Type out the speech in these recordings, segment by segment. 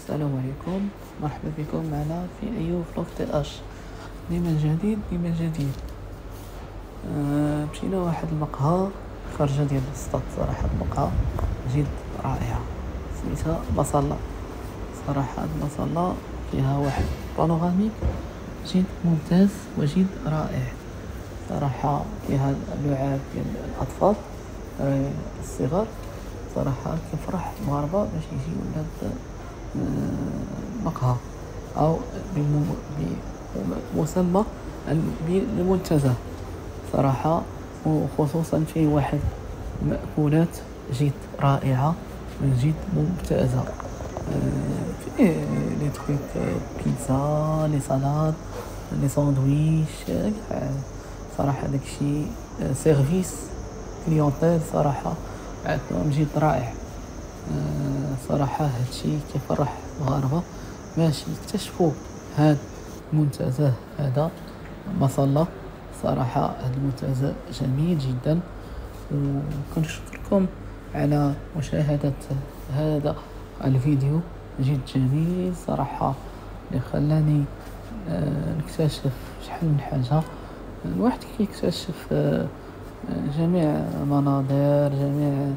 السلام عليكم، مرحبا بكم معنا في أيوب فلوق تي اش. ديما جديد ديما جديد. مشينا واحد المقهى خارجة ديال السطات. صراحة المقهى جد رائعة، سميتها مصلة. صراحة هاد المصلة فيها واحد بانوراميك جد ممتاز وجد رائع. صراحة فيها لعاب ديال الأطفال الصغار. صراحة كيفرح المغاربة باش يجيو لهاد المقهى أو بمسمى بالمنتزه. صراحة وخصوصا فيه واحد المأكولات جد رائعة جد ممتازة. فيه لي تخيك بيتزا، لي سالاد، لي ساندويش، صراحة داكشي سيرفيس كليونتيل صراحة عندهم جد رائع. صراحة هادشي كيفرح المغاربة باش يكتشفوا هاد المنتزه هذا مصلة. صراحة هاد المنتزه جميل جدا، وكنشكركم على مشاهدة هذا الفيديو جد جميل صراحة، اللي خلاني نكتشف شحال من حاجة. الواحد كيكتشف جميع مناظر، جميع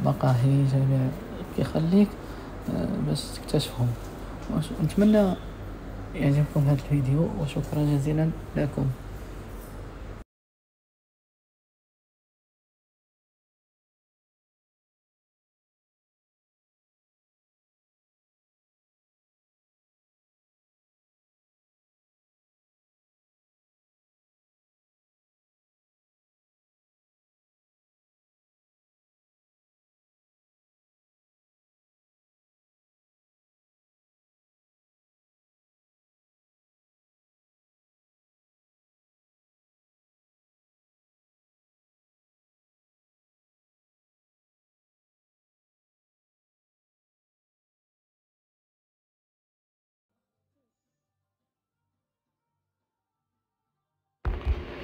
مقاهي، جميع كيخليك باش تكتشفهم. نتمنى يعجبكم هذا الفيديو، وشكرا جزيلا لكم.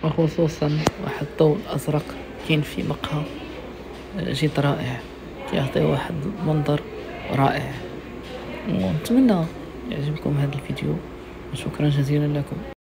وخصوصا واحد الضوء الأزرق كاين في مقهى جد رائع، كيعطي واحد منظر رائع. ونتمنى يعجبكم هذا الفيديو، وشكرا جزيلا لكم.